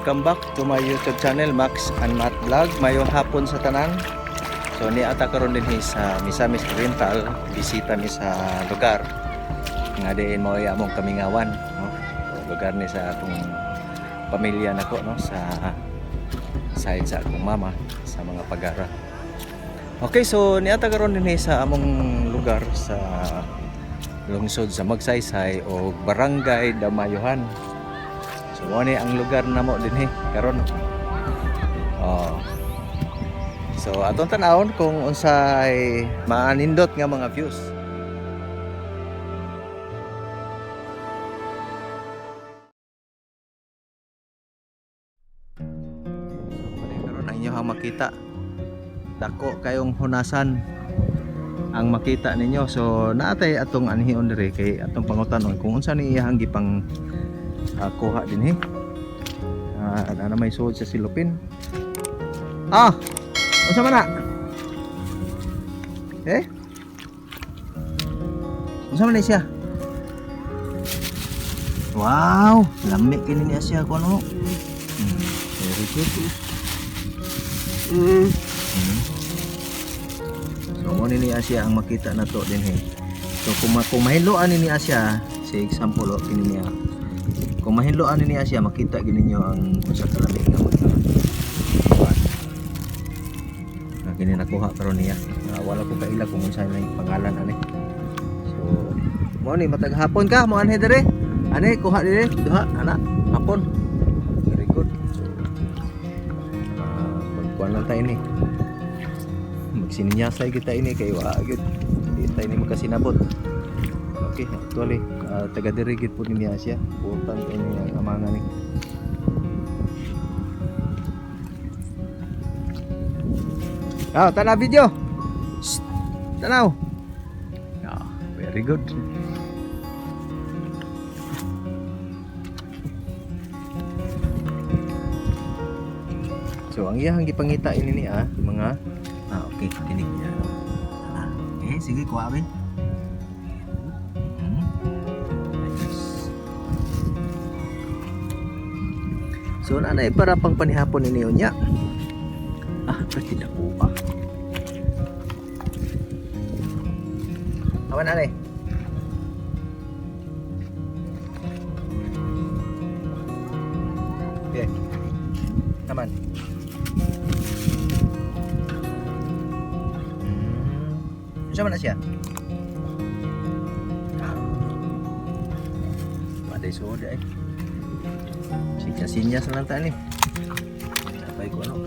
welcome back to my YouTube channel, Max and Matt Vlog. Mayong hapon sa tanan. So niata karon din sa Misamis Oriental, bisita mi sa lugar nga diin mo ay among kamingawan, no? Lugar ni sa atong pamilya nako, no, sa side sa akong mama sa mga pagara. Okay, so niata karon din sa among lugar sa lungsod sa Magsaysay o Barangay Damayuhan. So mo ni ang lugar namo dinhi karon. So atong tanawon kung unsay maanindot nga mga views. So karon ang inyo makita. Dako kayong hunasan ang makita ninyo. So naatay atong anhion diri kay atong pangutanon kung unsa ni iyang gipang kuha din ana may suod sa silupin. Unsa man na? Unsa man ni siya? Wow, lami kini niya siya ko no. Very good. So mo ni siya ang makita nato din So kung mahinloan ni siya, say example kini niya. Kung mahinloan niya siya, makita gini niyo ang usa ka lamig nga mga gini nakuha karon niya. Wala ko kaila kung unsa na yung pangalan ani. So mo ni matag hapon ka mo anhi dere. Ani kuha dire duha ana hapon. Very good. So magkuan lang tayo ni. Magsininyasay kita ini kay wa gyud di tayo ni makasinabot. Okay, actually taga diri gid po niya siya. Putang ini ang amangan ni. Tanaw video. Shh, tanaw. Very good. So ang iyang gipangita ini ni mga okay, kinig niya. Sige kuha bin. So nanay para pang panihapon ini unya. Pwede na po ba? Awan nanay. Okay. Naman. Siya na siya. Maday soda Sinya-sinya sa lantai ni. Napay ko ano.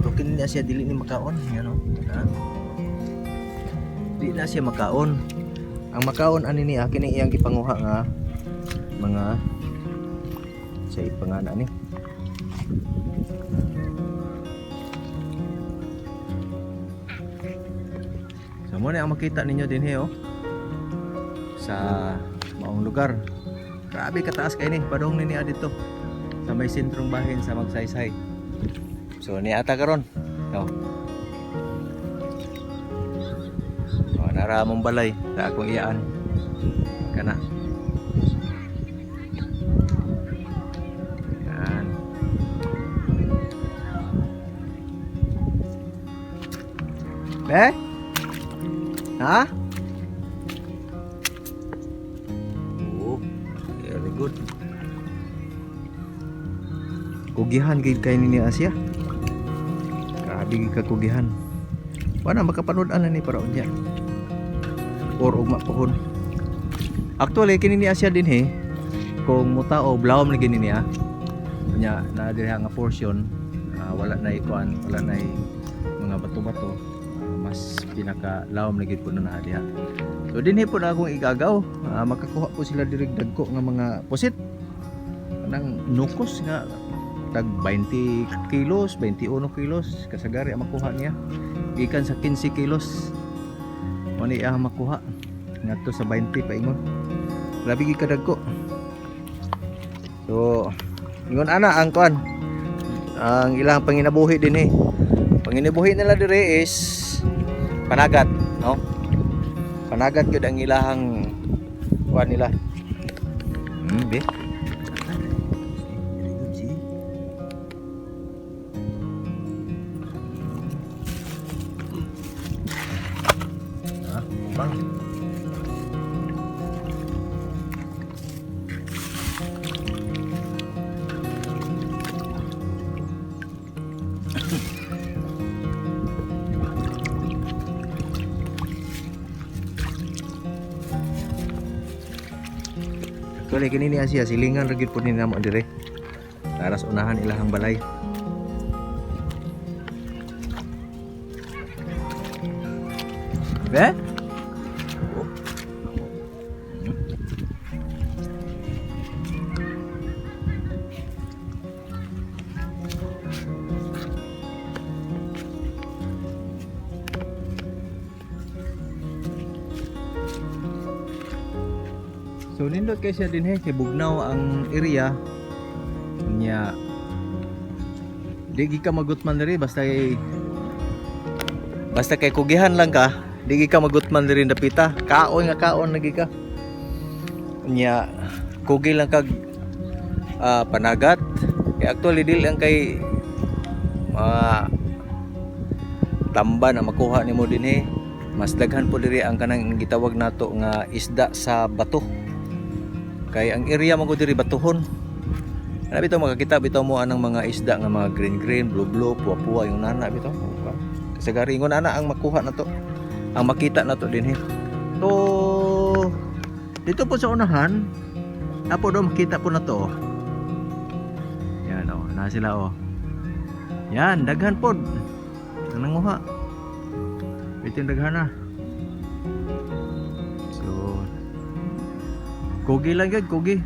Broken na siya, dili ni makaon, ano? Dili na siya makaon. Ang makaon ani ni akin iyang gipanguha nga mga sa ipangana ni. So mo na ang makita ninyo din sa maong lugar. Grabe kataas kay ni, padong ni dito sa may sentrong bahin sa Magsaysay. So niata karon. Nara mong balay sa akong iyaan. Kana. Yan. Ha? Very good. Kugihan gid kay ni Asia. Grabe kakugihan. Wala makapanood-an ni para unya. Or ugma pohon. Actually kini ni Asia din kung mutao blawom lagi niya. Unya na diri nga portion wala na ikuan, wala na mga bato-bato. Mas pinaka lawom lagi po na diha. So dinhi po na akong igagaw. Makakuha po sila diri dagko nga mga pusit. Nang nukos nga tag 20 kilos, 21 kilos kasagari ang makuha niya. Gikan sa 15 kilos. Mo ni ang makuha ngadto sa 20 paingon. Grabe gi kadagko. So ingon ana ang kuan ang ilang panginabuhi din Panginabuhi nila dire is panagat, no? Panagat gyud ang ilahang kuan nila. Be. Bang. Actually kini ni Asia silingan ra gid pud ni namo dire. Taras unahan ilahang balay. Be? So nindot kay siya din kay bugnaw ang area nya di ka magutman diri basta kay kugihan lang ka di ka magutman diri dapita kaon nga kaon lagi ka nya kugi lang kag panagat kay actually dili lang kay tamban na makuha nimo dinhi mas daghan po diri ang kanang gitawag nato nga isda sa bato. Kay ang area mo ko diri batuhon. Ana bitaw makakita bitaw mo anang mga isda nga mga green, blue, puwa yung nana bitaw. Kasi garingon ana ang makuha nato. Ang makita nato dinhi. So dito po sa unahan, apo do makita po nato. Yan oh, na sila oh. Yan, daghan pod. Nanguha. Bitin daghan na. Kugi lang yun, kugi.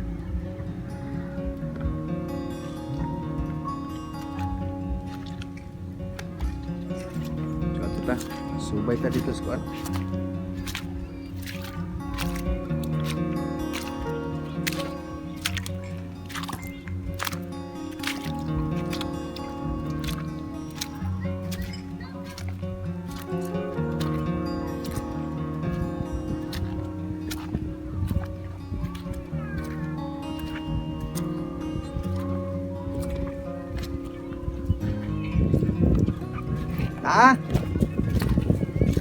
So, ito ta. Subay ta dito sa kuwan.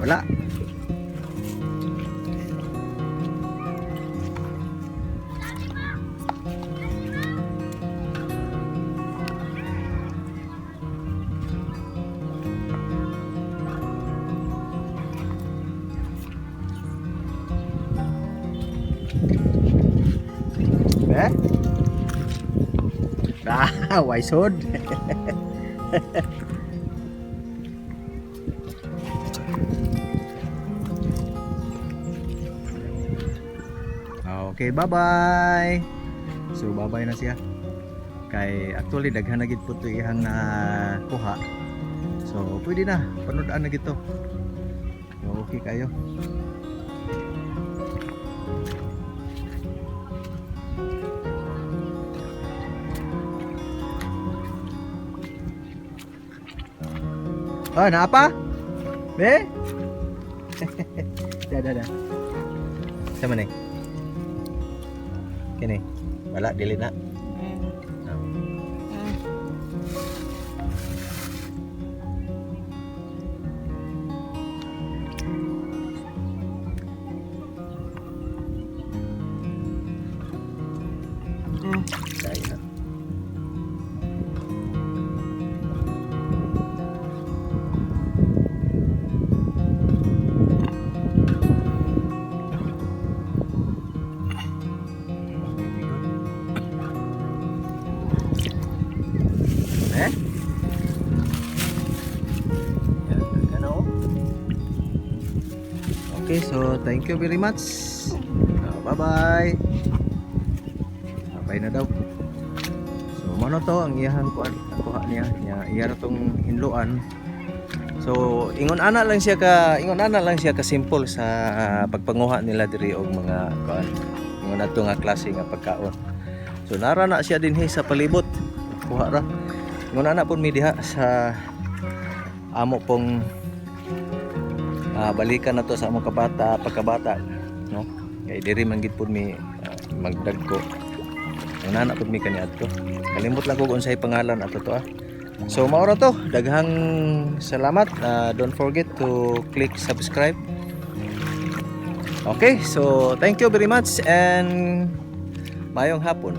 Wala. Eh? Why sod? Okay, bye-bye. So, bye-bye na siya. Kay actually daghan na gid po 'to ihang na kuha. So, pwede na panood-an na gito. So, okay kayo. Oh, naapa? Be? Dah. Sama ni. Kini. Wala dili na. Saya. Okay, so thank you very much. Bye-bye. Bye na daw. So mano to ang iyahang kuha niya. Iya ra tong hinluan. So ingon ana lang siya ka simple sa pagpanguha nila diri og mga kuan. Ingon ato nga klase nga pagkaon. So nara na siya dinhi sa palibot. Kuha ra. Ingon ana pud mi diha sa amo pong balikan na to sa among pagkabata, no? Kay diri man gid pud mi magdagko. Una na pud mi kani adto. Kalimot lang ko kung unsay pangalan ato to ah. So mao ra to. Daghang salamat. Don't forget to click subscribe. Okay, so thank you very much and mayong hapon.